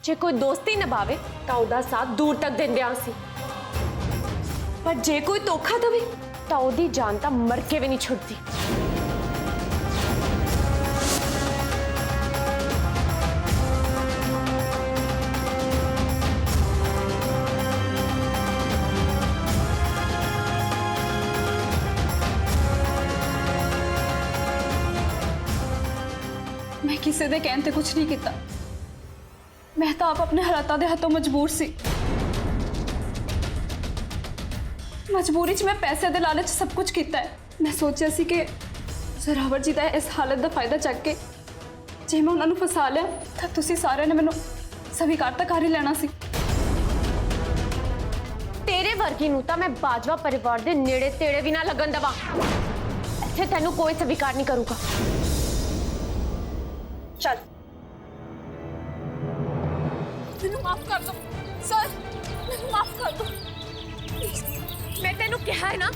जे कोई दोस्ती निभावे तो उहदा साथ दूर तक देंदे सी, पर जे कोई धोखा देवे तो उहदी जान तो मर के भी नहीं छुड़ती। मैं किसी दे कहने ते कुछ नहीं किया। मैं तो आप अपने हालातों के हाथों मजबूर सी। मजबूरी च मैं पैसे दे लालच सब कुछ किया है। मैं सोचा सी कि जोरावर जी का इस हालत का फायदा चक के जे मैं उन्होंने फसा लिया तो तुसी सारे ने मैनू स्वीकार तो कर ही लेना सी। तेरे वर्गी नूं तां मैं बाजवा परिवार दे नेड़े तेड़े भी ना लगन दवा। इत्थे तैनूं कोई स्वीकार नहीं करूगा। चल मैनू माफ कर दो सर, मैनू माफ कर दो। मैं तेनू कहा है ना,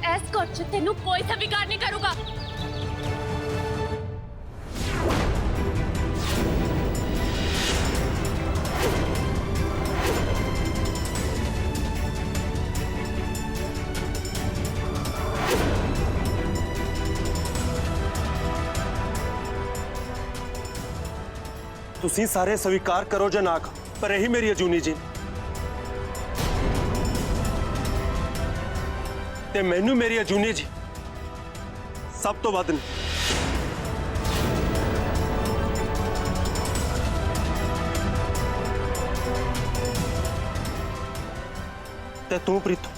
ऐस घर च तेनू कोई स्वीकार नहीं करूगा। तुसी सारे स्वीकार करो या ना करो, पर यही मेरी अजूनी जी ते मैनू मेरी अजूनी जी सब तो वध ने। ते तू प्रीतो,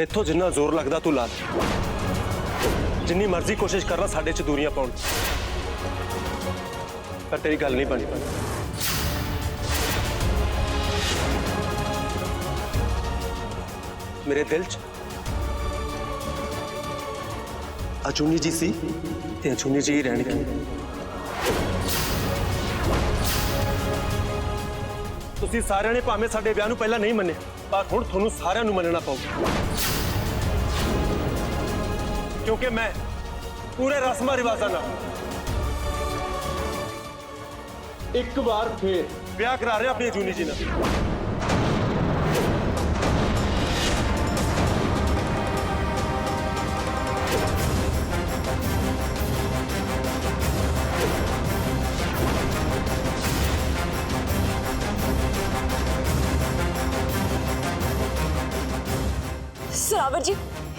इथों जिन्ना जोर लगदा तू ला, जिन्नी मर्जी कोशिश करना साडे च दूरियां पाउण, पर तेरी गल नहीं बनी। मेरे दिल च अचूनी जी सी ते अचूनी जी ही रहनी। तुसी सारे ने भावें साडे विआह नूं पहला नहीं मन्निया, पर हुण तुहानूं सारिआं नूं मन्नना पਊ, क्योंकि मैं पूरे रस्मां रिवाजां नाल एक बार फिर विआह करा रहा अपनी अचूनी जी नाल। जोरावर जी,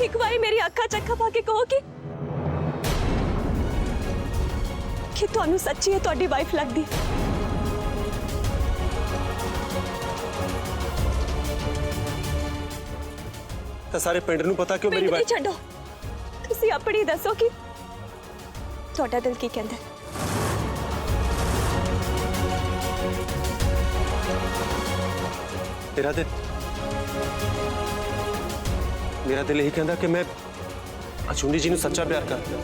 एक बार मेरी अखा चक्का पा के कहो कि तुहानू सच्ची है तुहाडी वाइफ लगदी। तो सारे पिंड नूं पता क्यों मेरी वाइफ? छड्डो, तुसी अपनी दसो कि तुहाडा दिल की कहंदा है। तेरा दिल, मेरा दिल यही कहता कि मैं अचूनी जी नूं सच्चा प्यार करदा।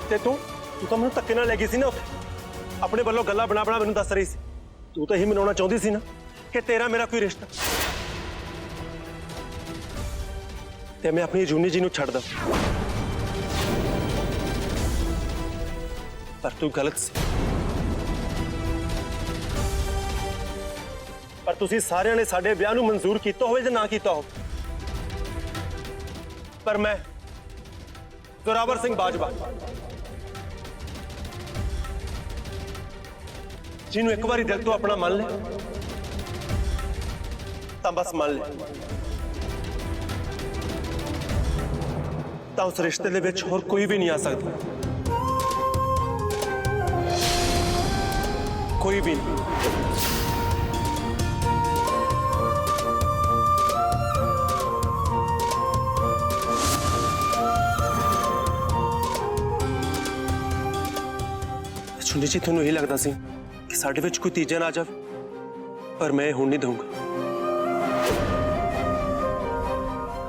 ते तू तो मैनूं धक्के नाल लै गई सी ना उत्थे, अपने वालों गल्लां बना बना मैनूं दस रही सी। तू तो यही मनाउणा चाहुंदी सी ना कि तेरा मेरा कोई रिश्ता, ते मैं अपनी अचूनी जी नूं छड्ड दा, पर तू गलत सी। पर तुसी सारिਆਂ ने साडे विआह नूं मंजूर कीता होवे ਜਾਂ ना कीता हो, पर मैं जोरावर सिंह बाजवा जिन्हों एक बार दिल तो अपना मान ले तो बस मान ले, तो उस रिश्ते दे विच होर कोई भी नहीं आ सकता, कोई भी नहीं। सुनी जी, तुहानूं यही लगता सी कि साडे विच कोई तीजा ना जाए, पर मैं हुण नहीं दूंगा।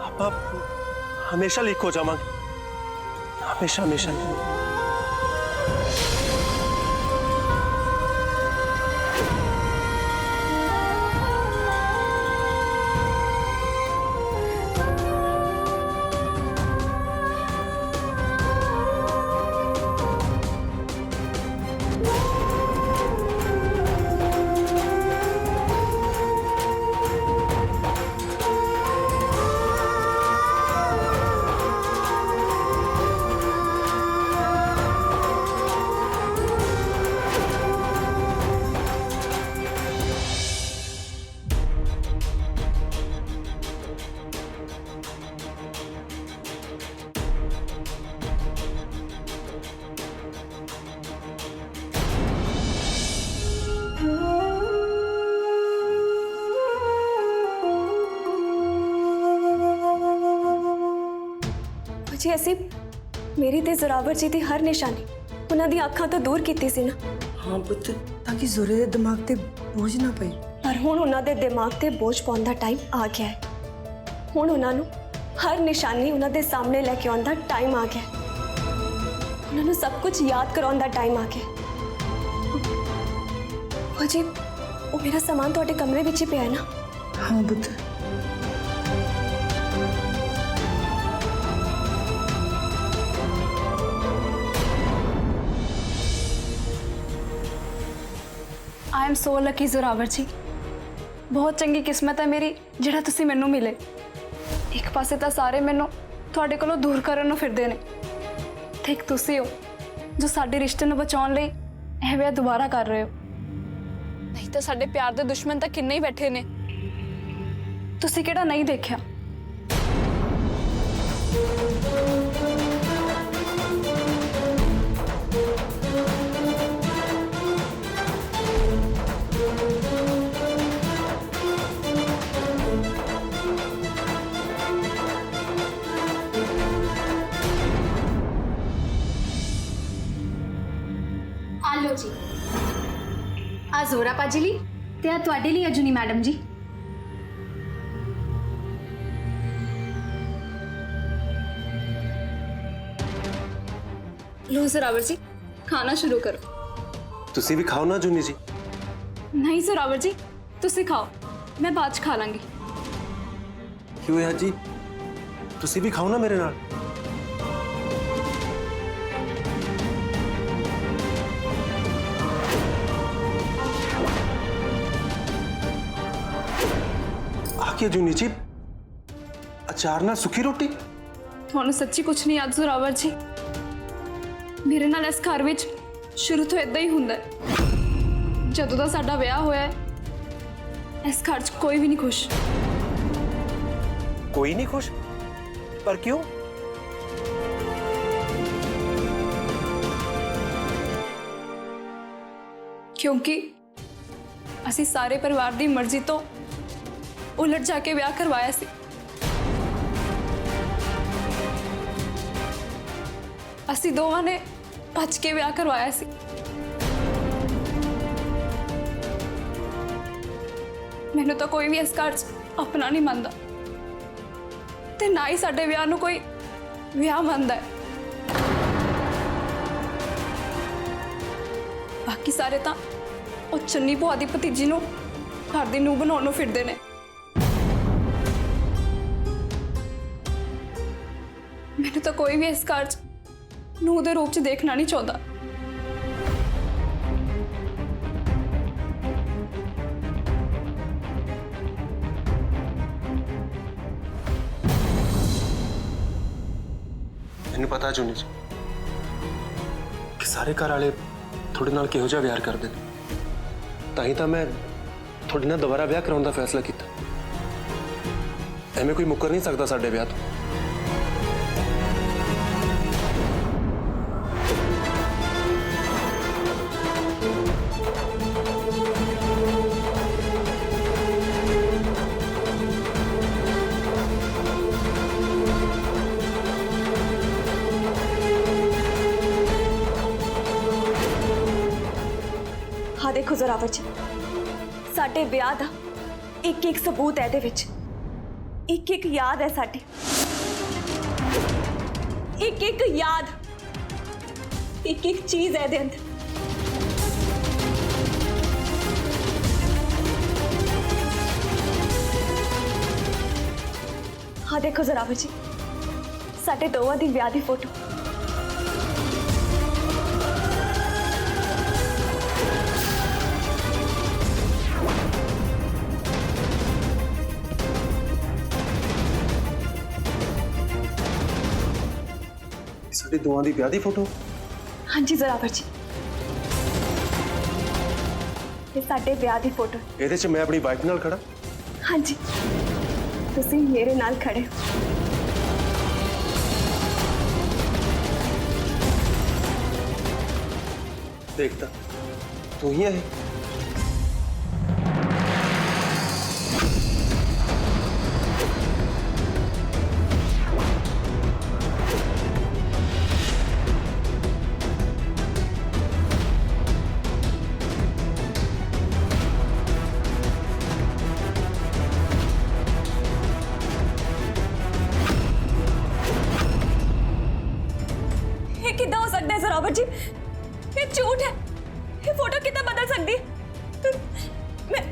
आप हमेशा लीक हो जावांगे, हमेशा हमेशा। ਜੀ ਅਸੀਂ ਮੇਰੀ ਤੇ ਜ਼ੋਰਾਵਰ ਜੀ ਦੀ ਹਰ ਨਿਸ਼ਾਨੀ ਉਹਨਾਂ ਦੀ ਅੱਖਾਂ ਤੋਂ ਦੂਰ ਕੀਤੀ ਸੀ ਨਾ। ਹਾਂ ਪੁੱਤ, ਤਾਂ ਕਿ ਜ਼ੋਰੇ ਦੇ ਦਿਮਾਗ ਤੇ ਬੋਝ ਨਾ ਪਏ। ਪਰ ਹੁਣ ਉਹਨਾਂ ਦੇ ਦਿਮਾਗ ਤੇ ਬੋਝ ਪਾਉਣ ਦਾ ਟਾਈਮ ਆ ਗਿਆ ਹੈ। ਹੁਣ ਉਹਨਾਂ ਨੂੰ ਹਰ ਨਿਸ਼ਾਨੀ ਉਹਨਾਂ ਦੇ ਸਾਹਮਣੇ ਲੈ ਕੇ ਆਉਣ ਦਾ ਟਾਈਮ ਆ ਗਿਆ ਹੈ। ਉਹਨਾਂ ਨੂੰ ਸਭ ਕੁਝ ਯਾਦ ਕਰਾਉਣ ਦਾ ਟਾਈਮ ਆ ਗਿਆ ਹੈ। ਉਹ ਜੀ, ਉਹ ਮੇਰਾ ਸਾਮਾਨ ਤੁਹਾਡੇ ਕਮਰੇ ਵਿੱਚ ਹੀ ਪਿਆ ਹੈ ਨਾ? ਹਾਂ ਪੁੱਤ। I am so lucky Zorawar ji, बहुत चंगी किस्मत है मेरी ਜਿਹੜਾ ਤੁਸੀਂ ਮੈਨੂੰ ਮਿਲੇ। ਇੱਕ ਪਾਸੇ ਤਾਂ ਸਾਰੇ ਮੈਨੂੰ ਤੁਹਾਡੇ ਕੋਲੋਂ ਦੂਰ ਕਰਨ ਨੂੰ ਫਿਰਦੇ ਨੇ, ਤੇ ਇੱਕ ਤੁਸੀਂ ਹੋ ਜੋ ਸਾਡੇ ਰਿਸ਼ਤੇ ਨੂੰ ਬਚਾਉਣ ਲਈ ਇਹ ਵਿਆਹ ਦੁਬਾਰਾ ਕਰ ਰਹੇ ਹੋ। ਨਹੀਂ ਤਾਂ ਸਾਡੇ ਪਿਆਰ ਦੇ ਦੁਸ਼ਮਣ ਤਾਂ ਕਿੰਨੇ ਹੀ ਬੈਠੇ ਨੇ, ਤੁਸੀਂ ਕਿਹੜਾ ਨਹੀਂ ਦੇਖਿਆ। ਆ ਲਓ ਜੀ, ਆ ਜ਼ੋਰਾ ਪਾਜੀ ਲਈ ਤੇ ਆ ਤੁਹਾਡੇ ਲਈ ਅਜੂਨੀ ਮੈਡਮ ਜੀ। लो जोरावर जी, खाना शुरू करो। ਤੁਸੀਂ ਵੀ ਖਾਓ ਨਾ ਜੁਨੀ ਜੀ। नहीं जोरावर जी, ਤੁਸੀਂ ਖਾਓ, मैं बाद च खा लांगी। ਕਿਉਂ ਹੈ ਜੀ? ਤੁਸੀਂ ਵੀ ਖਾਓ ਨਾ ਮੇਰੇ ਨਾਲ। ਆਕੇ ਜੁਨੀ ਜੀ, ਅਚਾਰ ਨਾਲ ਸੁੱਕੀ ਰੋਟੀ। ਤੁਹਾਨੂੰ ਸੱਚੀ ਕੁਝ ਨਹੀਂ ਯਾਦ ਜ਼ੋਰਾਵਰ ਜੀ। ਮੇਰੇ ਨਾਲ ਇਸ ਘਰ ਵਿੱਚ ਸ਼ੁਰੂ ਤੋਂ ਇਦਾਂ ਹੀ ਹੁੰਦਾ ਹੈ। ਜਦੋਂ ਦਾ ਸਾਡਾ ਵਿਆਹ ਹੋਇਆ ਹੈ, ਇਸ ਘਰ 'ਚ ਕੋਈ ਵੀ ਨਹੀਂ ਖੁਸ਼। ਕੋਈ ਨਹੀਂ ਖੁਸ਼? ਪਰ ਕਿਉਂ? ਕਿਉਂਕਿ ਅਸੀਂ ਸਾਰੇ ਪਰਿਵਾਰ ਦੀ ਮਰਜ਼ੀ ਤੋਂ ਉਲਟ ਜਾ ਕੇ ਵਿਆਹ ਕਰਵਾਇਆ ਸੀ। ਅਸੀਂ ਦੋਵਾਂ ਨੇ ਭੱਜ ਕੇ ਵਿਆਹ ਕਰਵਾਇਆ ਸੀ। ਮੈਨੂੰ ਤਾਂ ਕੋਈ ਵੀ ਇਸ ਘਰ 'ਚ ਆਪਣਾ ਨਹੀਂ ਮੰਨਦਾ, ਤੇ ਨਾ ਹੀ ਸਾਡੇ ਵਿਆਹ ਨੂੰ ਕੋਈ ਵਿਆਹ ਮੰਨਦਾ ਹੈ। ਬਾਕੀ ਸਾਰੇ ਤਾਂ ਉਹ ਚੰਨੀ ਭੂਆ ਦੀ ਭਤੀਜੀ ਨੂੰ ਘਰ ਦੀ ਨੂੰਹ ਬਣਾਉਣ ਨੂੰ ਫਿਰਦੇ ਨੇ। ਮੈਨੂੰ ਤਾਂ ਕੋਈ ਵੀ ਇਸ ਘਰ 'ਚ ਨੂੰਹ ਦੇ ਰੂਪ 'ਚ ਦੇਖਣਾ ਨਹੀਂ ਚਾਹੁੰਦਾ। ਮੈਨੂੰ ਪਤਾ ਜੁਨੀ ਜੀ ਕਿ ਸਾਰੇ ਘਰ ਵਾਲੇ ਤੁਹਾਡੇ ਨਾਲ ਕਿਹੋ ਜਿਹਾ ਵਿਆਹ ਕਰਦੇ ਨੇ, ਤਾਂ ਹੀ ਤਾਂ ਮੈਂ ਤੁਹਾਡੇ ਨਾਲ ਦੁਬਾਰਾ ਵਿਆਹ ਕਰਾਉਣ ਦਾ ਫੈਸਲਾ ਕੀਤਾ। ਐਵੇਂ ਕੋਈ ਮੁੱਕਰ ਨਹੀਂ ਸਕਦਾ ਸਾਡੇ ਵਿਆਹ ਤੋਂ। ਹਾਂ ਦੇਖੋ ਜ਼ੋਰਾਵਰ ਜੀ, ਸਾਡੇ ਵਿਆਹ ਦਾ ਇੱਕ ਇੱਕ ਸਬੂਤ ਹੈ ਇਹਦੇ ਵਿੱਚ। ਇੱਕ ਇੱਕ ਯਾਦ ਹੈ ਸਾਡੀ, ਇੱਕ ਇੱਕ ਯਾਦ, ਇੱਕ ਇੱਕ ਚੀਜ਼ ਹੈ ਇਹਦੇ ਅੰਦਰ। ਹਾਂ ਦੇਖੋ ਜ਼ੋਰਾਵਰ ਜੀ, ਸਾਡੇ ਦੋਵਾਂ ਦੀ ਵਿਆਹ ਦੀ ਫੋਟੋ। ਸਾਡੇ ਦੋਵਾਂ ਦੀ ਵਿਆਹ ਦੀ ਫੋਟੋ? ਹਾਂਜੀ ਜ਼ੋਰਾਵਰ ਜੀ, ਇਹ ਸਾਡੇ ਵਿਆਹ ਦੀ ਫੋਟੋ। ਇਹਦੇ 'ਚ ਮੈਂ ਆਪਣੀ ਵਾਈਫ ਨਾਲ ਖੜਾ? ਹਾਂਜੀ, ਤੁਸੀਂ ਮੇਰੇ ਨਾਲ ਖੜੇ ਹੋ। ਦੇਖਦਾ ਤੂੰ ਹੀ ਹੈ। ये कितना हो सकता है जोरावर जी? ये झूठ है। ये फोटो कितना बदल सकती है? मैं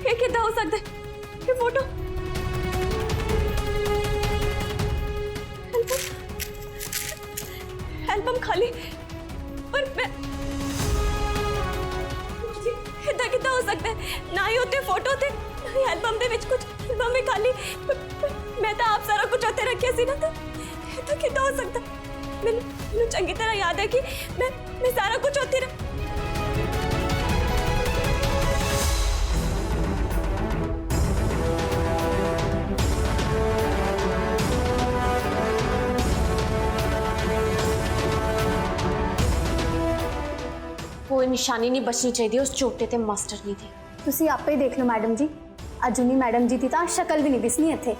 ये कितना हो सकता है? ये फोटो एल्बम खाली, पर मैं इतना कितना हो सकता है? ना ही होते फोटो थे, ना ही एल्बम दे विच कुछ, एल्बम में खाली। मैं तो आप सारा कुछ उत्ते रखिया सी ना, तो इतना कितना हो सकता? मैंने चंगी तरह याद है कि मैं सारा कुछ उत्ते रख। कोई निशानी नहीं बचनी चाहिए उस चोटे ते मास्टर नी दी। ਤੁਸੀਂ ਆਪੇ ਹੀ ਦੇਖ ਲਓ ਮੈਡਮ ਜੀ, ਅਜੂਨੀ ਮੈਡਮ ਜੀ ਦੀ ਤਾਂ ਸ਼ਕਲ ਵੀ ਨਹੀਂ ਦਿਸਣੀ ਇੱਥੇ।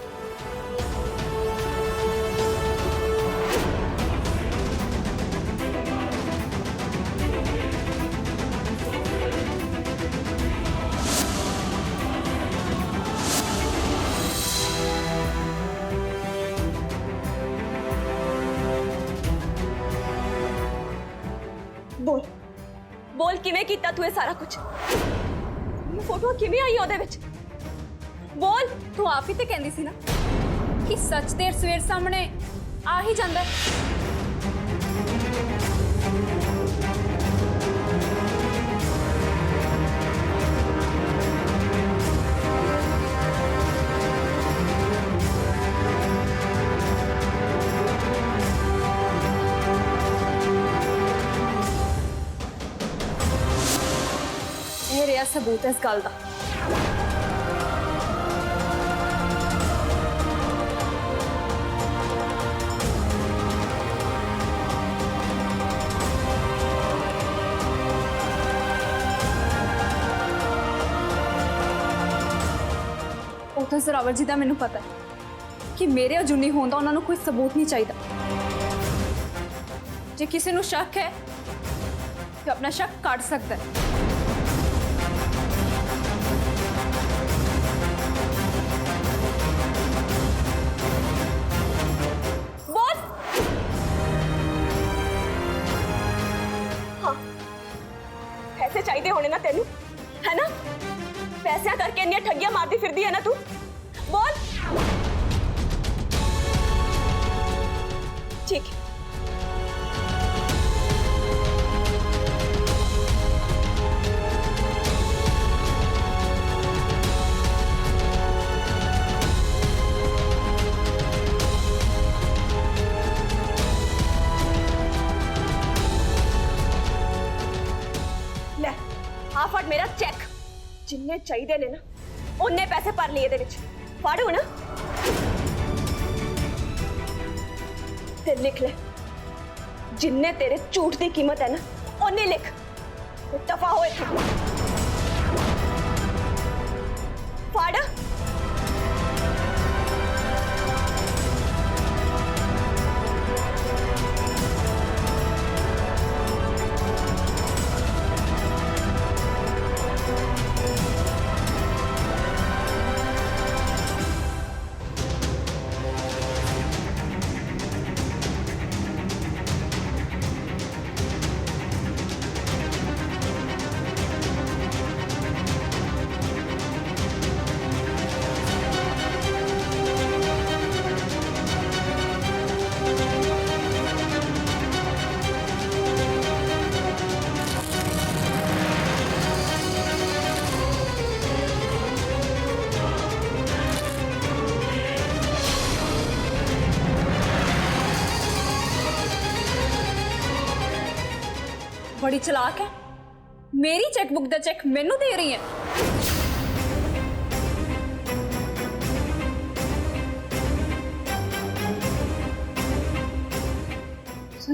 बोल बोल किवें कीता तू ये सारा कुछ? फोटो किवें आई ओदे विच? बोल। ਤੂੰ ਆਪ ਹੀ ਤੇ ਕਹਿੰਦੀ ਸੀ ਨਾ ਕਿ ਸੱਚ ਦੇਰ ਸਵੇਰ ਸਾਹਮਣੇ ਆ ਹੀ ਜਾਂਦਾ ਹੈ। ਇਹ ਰਿਹਾ ਸਬੂਤ ਇਸ ਗੱਲ ਦਾ। ਉਹ ਤਾਂ ਜ਼ਰਾਵਰ ਜੀ ਦਾ ਮੈਨੂੰ ਪਤਾ ਹੈ ਕਿ ਮੇਰੇ ਅਜੂਨੀ ਹੋਣ ਦਾ ਉਹਨਾਂ ਨੂੰ ਕੋਈ ਸਬੂਤ ਨਹੀਂ ਚਾਹੀਦਾ। ਜੇ ਕਿਸੇ ਨੂੰ ਸ਼ੱਕ ਹੈ ਤਾਂ ਆਪਣਾ ਸ਼ੱਕ ਕੱਢ ਸਕਦਾ ਹੈ। बोल। हाँ, पैसे चाहिए होने ना तेनू, है ना? पैसा करके इन्नी ठगियां मारती फिरदी है ना तू? बोल। ठीक है। ले आ फट मेरा चेक। जिन्ने चाहिए ने ना उन्ने पैसे भर लिए दे विच। फड़ हुण ते लिख ले, जिन्ने तेरे झूठ की कीमत है ना उन्ने लिख। दफा हो इत्थों। फड़। बड़ी चलाक है, मेरी चेकबुक का चेक मैनू दे रही है।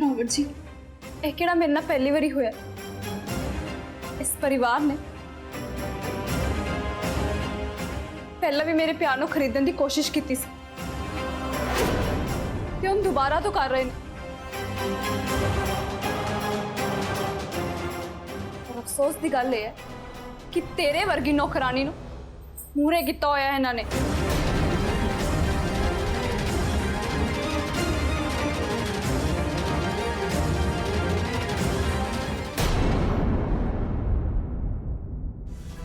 रावत जी, ਇਹ ਕਿਹੜਾ ਮੇਰੇ ਨਾਲ ਪਹਿਲੀ ਵਾਰੀ ਹੋਇਆ। ਇਸ ਪਰਿਵਾਰ ਨੇ ਪਹਿਲਾਂ ਵੀ ਮੇਰੇ ਪਿਆਰ ਨੂੰ ਖਰੀਦਣ ਦੀ ਕੋਸ਼ਿਸ਼ ਕੀਤੀ ਸੀ ਤੇ ਹੁਣ ਦੁਬਾਰਾ ਤੋਂ ਕਰ ਰਹੇ ਨੇ। ਪਰ ਅਫਸੋਸ ਦੀ ਗੱਲ ਇਹ ਹੈ ਕਿ ਤੇਰੇ ਵਰਗੀ ਨੌਕਰਾਨੀ ਨੂੰ ਮੂਰੇ ਕੀਤਾ ਹੋਇਆ ਇਹਨਾਂ ਨੇ।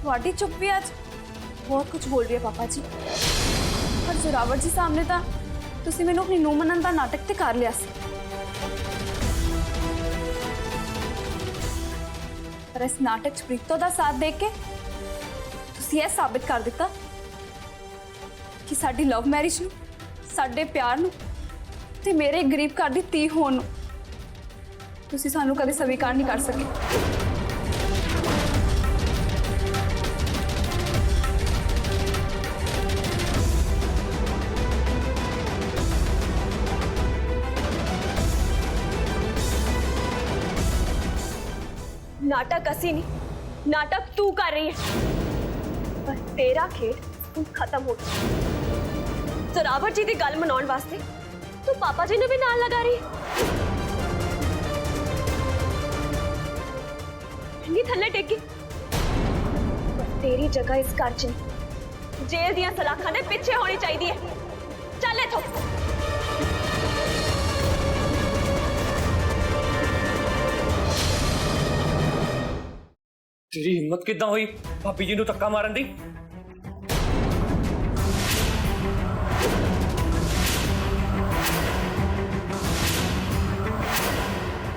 ਤੁਹਾਡੀ ਚੁੱਪ ਵੀ ਅੱਜ ਬਹੁਤ ਕੁਝ ਬੋਲ ਰਹੀ ਹੈ ਪਾਪਾ ਜੀ। ਪਰ ਜ਼ੋਰਾਵਰ ਜੀ ਸਾਹਮਣੇ ਤਾਂ ਤੁਸੀਂ ਮੈਨੂੰ ਆਪਣੀ ਨੂੰਹ ਮੰਨਣ ਦਾ ਨਾਟਕ ਤੇ ਕਰ ਲਿਆ ਸੀ, ਪਰ ਇਸ ਨਾਟਕ 'ਚ ਪ੍ਰੀਤੋ ਦਾ ਸਾਥ ਦੇ ਕੇ ਤੁਸੀਂ ਇਹ ਸਾਬਿਤ ਕਰ ਦਿੱਤਾ ਕਿ ਸਾਡੀ ਲਵ ਮੈਰਿਜ ਨੂੰ, ਸਾਡੇ ਪਿਆਰ ਨੂੰ ਤੇ ਮੇਰੇ ਗਰੀਬ ਘਰ ਦੀ ਧੀ ਹੋਣ ਨੂੰ ਤੁਸੀਂ ਸਾਨੂੰ ਕਦੇ ਸਵੀਕਾਰ ਨਹੀਂ ਕਰ ਸਕੇ। नाटक असी नहीं, नाटक तू कर रही है। पर तेरा खेल तू खत्म हो गया। जोरावर जी की गल मनाउण वास्ते तू पापा जी ने भी नाल लगा रही है। नहीं थल्ले टेकी, पर तेरी जगह इस घर च नहीं, जेल दियां सलाखां दे पिछे होनी चाहिए है। चल इथों। तेरी हिम्मत किद्दां हुई भाभी जी नूं धक्का मारन दी?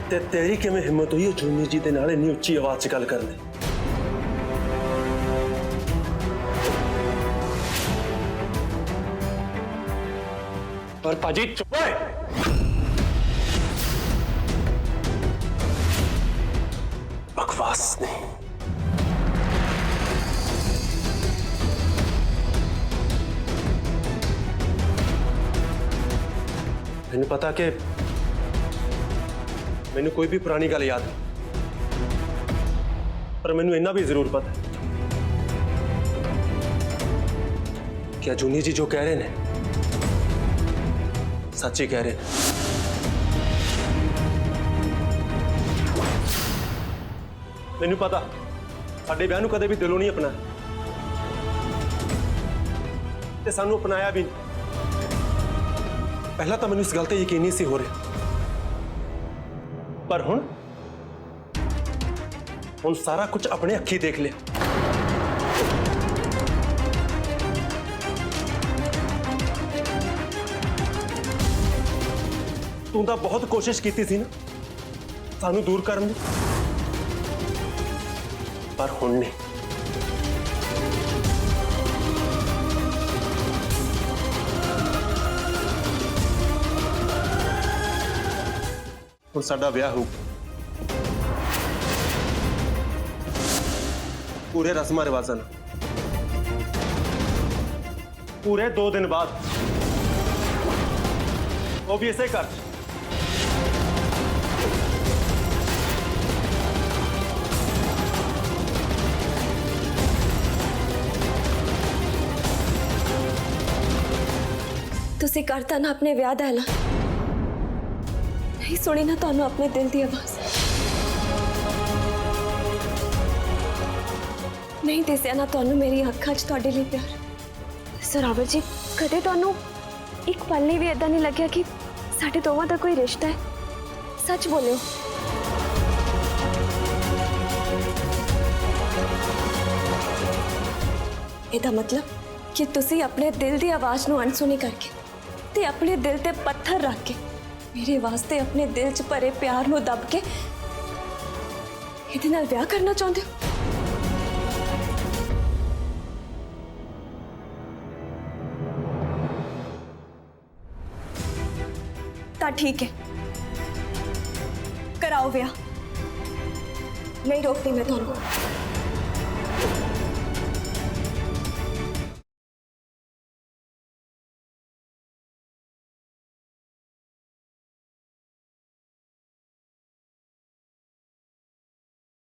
ते तेरी किवें हिम्मत हुई जूनी जी दे नाल इन्नी उच्ची आवाज च गल करने? पर भाजी चुप होए। बकवास नहीं, मैंने पता कि मैंने कोई भी पुरानी गल याद नहीं, पर मैंने इन्ना भी जरूर पता है कि जूनी जी जो कह रहे हैं सच ही कह रहे हैं। मैंने पता साडे ब्याह नूं कदे भी दिलों नहीं अपनाया ते सानू अपनाया भी नहीं। पहला तो मैंने इस गल ते यकीन नहीं सी हो रहा, पर हुण सारा कुछ अपने अखी देख लिया। तू तो बहुत कोशिश की थी ना सानू दूर करने दी, पर हुण नहीं। हुण साडा विआह हो पूरे रस्मां रिवाजां नाल, पूरे 2 दिन बाद, वो भी इसे घर। तुसी करता ना अपने विआह दा ऐलान, नहीं सुनी ना तुहानू अपने दिल की आवाज, नहीं दिसिया ना तुहानू मेरी अखां च तुहाडे लिए प्यार। जोरावर जी कदे तुहानू एक पल भी ऐदा नहीं लग्या कि साडे दोवां दा कोई रिश्ता है? सच बोलियो। ਇਹਦਾ मतलब कि तुसी अपने दिल की आवाज़ नूं अनसुनी करके ते अपने दिल ते पत्थर रख के मेरे वास्ते अपने दिल च भरे प्यार नूं दब के इहदे नाल विआह करना चाहुंदे हो? तां ठीक है, कराओ विआह, नहीं रोकती मैं तुहानू।